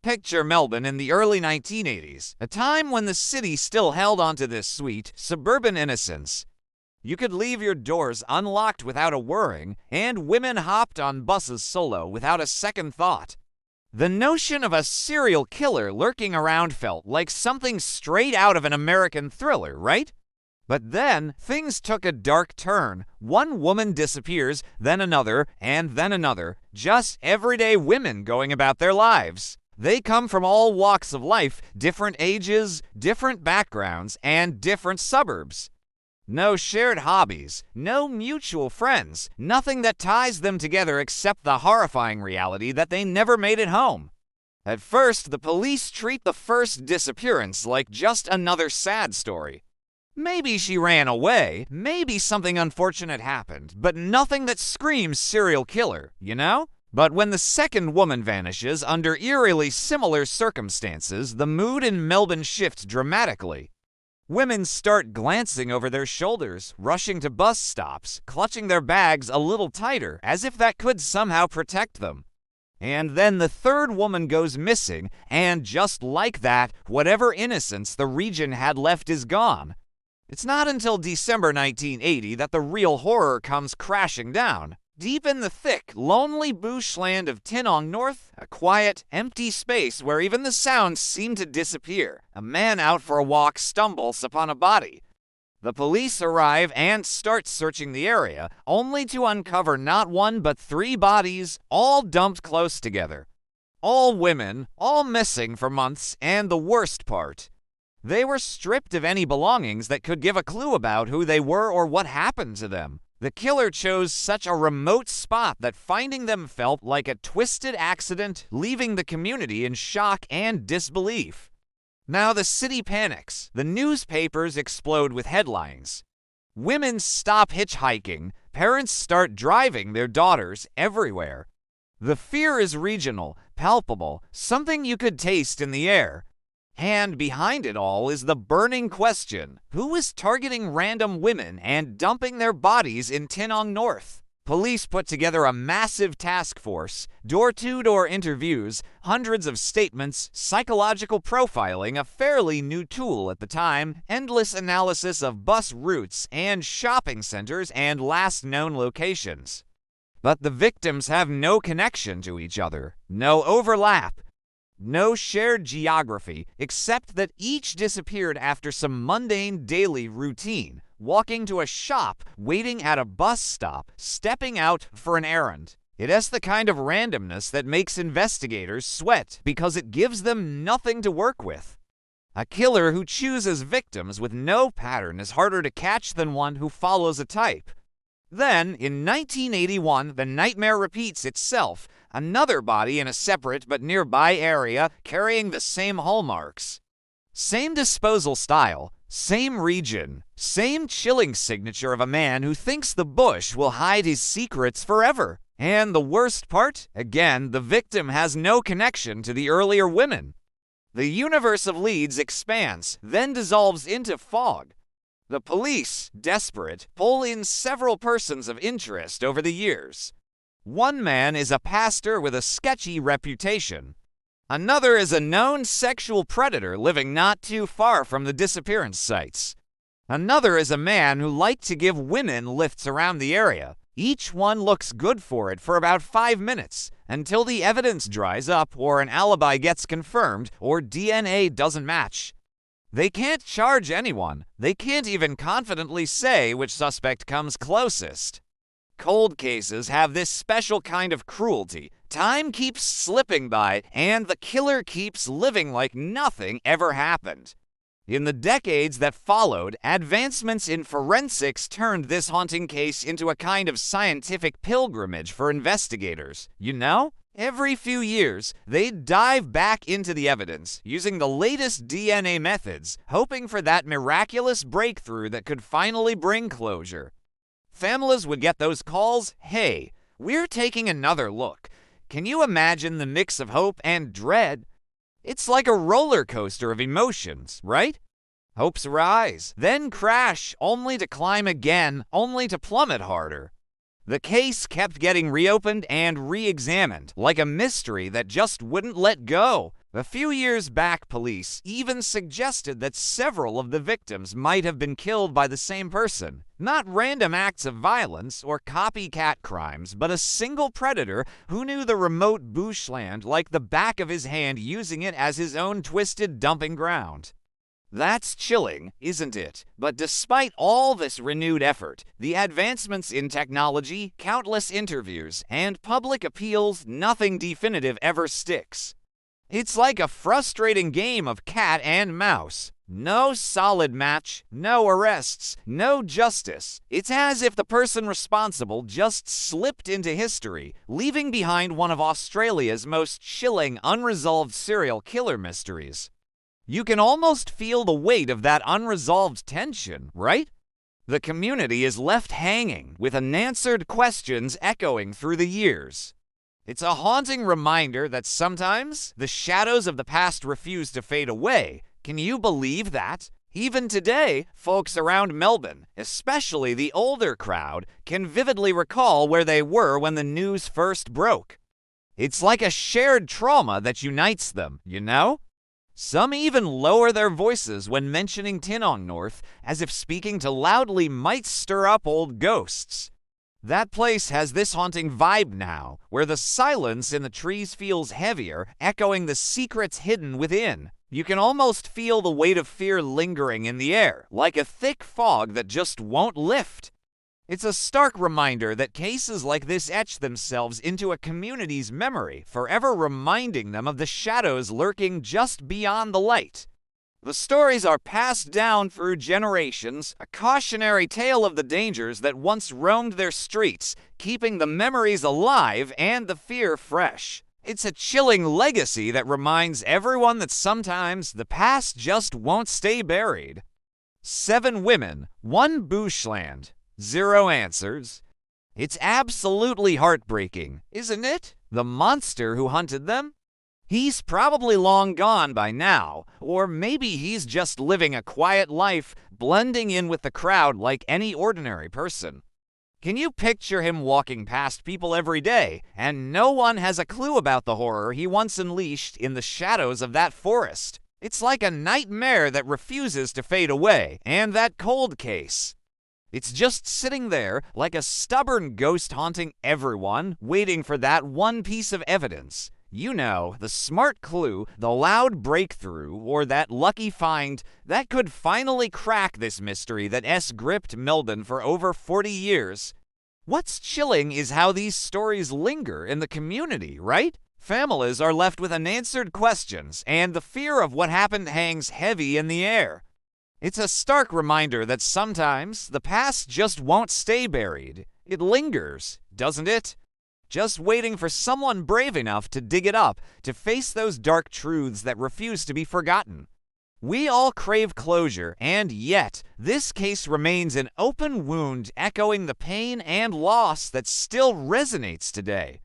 Picture Melbourne in the early 1980s, a time when the city still held onto this sweet, suburban innocence. You could leave your doors unlocked without a whirring, and women hopped on buses solo without a second thought. The notion of a serial killer lurking around felt like something straight out of an American thriller, right? But then, things took a dark turn. One woman disappears, then another, and then another. Just everyday women going about their lives. They come from all walks of life, different ages, different backgrounds, and different suburbs. No shared hobbies, no mutual friends, nothing that ties them together except the horrifying reality that they never made it home. At first, the police treat the first disappearance like just another sad story. Maybe she ran away, maybe something unfortunate happened, but nothing that screams serial killer, you know? But when the second woman vanishes under eerily similar circumstances, the mood in Melbourne shifts dramatically. Women start glancing over their shoulders, rushing to bus stops, clutching their bags a little tighter, as if that could somehow protect them. And then the third woman goes missing, and just like that, whatever innocence the region had left is gone. It's not until December 1980 that the real horror comes crashing down. Deep in the thick, lonely bushland of Tinong North, a quiet, empty space where even the sounds seem to disappear, a man out for a walk stumbles upon a body. The police arrive and start searching the area, only to uncover not one but 3 bodies, all dumped close together. All women, all missing for months, and the worst part, they were stripped of any belongings that could give a clue about who they were or what happened to them. The killer chose such a remote spot that finding them felt like a twisted accident, leaving the community in shock and disbelief. Now the city panics. The newspapers explode with headlines. Women stop hitchhiking. Parents start driving their daughters everywhere. The fear is regional, palpable, something you could taste in the air. And behind it all is the burning question, who is targeting random women and dumping their bodies in Tinong North? Police put together a massive task force, door-to-door interviews, hundreds of statements, psychological profiling, a fairly new tool at the time, endless analysis of bus routes and shopping centers and last known locations. But the victims have no connection to each other, no overlap. No shared geography, except that each disappeared after some mundane daily routine, walking to a shop, waiting at a bus stop, stepping out for an errand. It has the kind of randomness that makes investigators sweat because it gives them nothing to work with. A killer who chooses victims with no pattern is harder to catch than one who follows a type. Then, in 1981, the nightmare repeats itself. Another body in a separate but nearby area carrying the same hallmarks. Same disposal style, same region, same chilling signature of a man who thinks the bush will hide his secrets forever. And the worst part? Again, the victim has no connection to the earlier women. The universe of leads expands, then dissolves into fog. The police, desperate, pull in several persons of interest over the years. One man is a pastor with a sketchy reputation. Another is a known sexual predator living not too far from the disappearance sites. Another is a man who liked to give women lifts around the area. Each one looks good for it for about 5 minutes, until the evidence dries up or an alibi gets confirmed or DNA doesn't match. They can't charge anyone. They can't even confidently say which suspect comes closest. Cold cases have this special kind of cruelty. Time keeps slipping by, and the killer keeps living like nothing ever happened. In the decades that followed, advancements in forensics turned this haunting case into a kind of scientific pilgrimage for investigators. You know? Every few years, they'd dive back into the evidence, using the latest DNA methods, hoping for that miraculous breakthrough that could finally bring closure. Families would get those calls, "Hey, we're taking another look." Can you imagine the mix of hope and dread? It's like a roller coaster of emotions, right? Hopes rise, then crash, only to climb again, only to plummet harder. The case kept getting reopened and re-examined, like a mystery that just wouldn't let go. A few years back, police even suggested that several of the victims might have been killed by the same person. Not random acts of violence or copycat crimes, but a single predator who knew the remote bushland like the back of his hand, using it as his own twisted dumping ground. That's chilling, isn't it? But despite all this renewed effort, the advancements in technology, countless interviews, and public appeals, nothing definitive ever sticks. It's like a frustrating game of cat and mouse. No solid match, no arrests, no justice. It's as if the person responsible just slipped into history, leaving behind one of Australia's most chilling unresolved serial killer mysteries. You can almost feel the weight of that unresolved tension, right? The community is left hanging, with unanswered questions echoing through the years. It's a haunting reminder that sometimes the shadows of the past refuse to fade away. Can you believe that? Even today, folks around Melbourne, especially the older crowd, can vividly recall where they were when the news first broke. It's like a shared trauma that unites them, you know? Some even lower their voices when mentioning Tinong North, as if speaking too loudly might stir up old ghosts. That place has this haunting vibe now, where the silence in the trees feels heavier, echoing the secrets hidden within. You can almost feel the weight of fear lingering in the air, like a thick fog that just won't lift. It's a stark reminder that cases like this etch themselves into a community's memory, forever reminding them of the shadows lurking just beyond the light. The stories are passed down through generations, a cautionary tale of the dangers that once roamed their streets, keeping the memories alive and the fear fresh. It's a chilling legacy that reminds everyone that sometimes the past just won't stay buried. 7 women, 1 bushland, 0 answers. It's absolutely heartbreaking, isn't it? The monster who hunted them? He's probably long gone by now, or maybe he's just living a quiet life, blending in with the crowd like any ordinary person. Can you picture him walking past people every day, and no one has a clue about the horror he once unleashed in the shadows of that forest? It's like a nightmare that refuses to fade away, and that cold case. It's just sitting there like a stubborn ghost haunting everyone, waiting for that one piece of evidence. You know, the smart clue, the loud breakthrough, or that lucky find that could finally crack this mystery that gripped Melbourne for over 40 years. What's chilling is how these stories linger in the community, right? Families are left with unanswered questions, and the fear of what happened hangs heavy in the air. It's a stark reminder that sometimes the past just won't stay buried. It lingers, doesn't it? Just waiting for someone brave enough to dig it up, to face those dark truths that refuse to be forgotten. We all crave closure, and yet, this case remains an open wound echoing the pain and loss that still resonates today.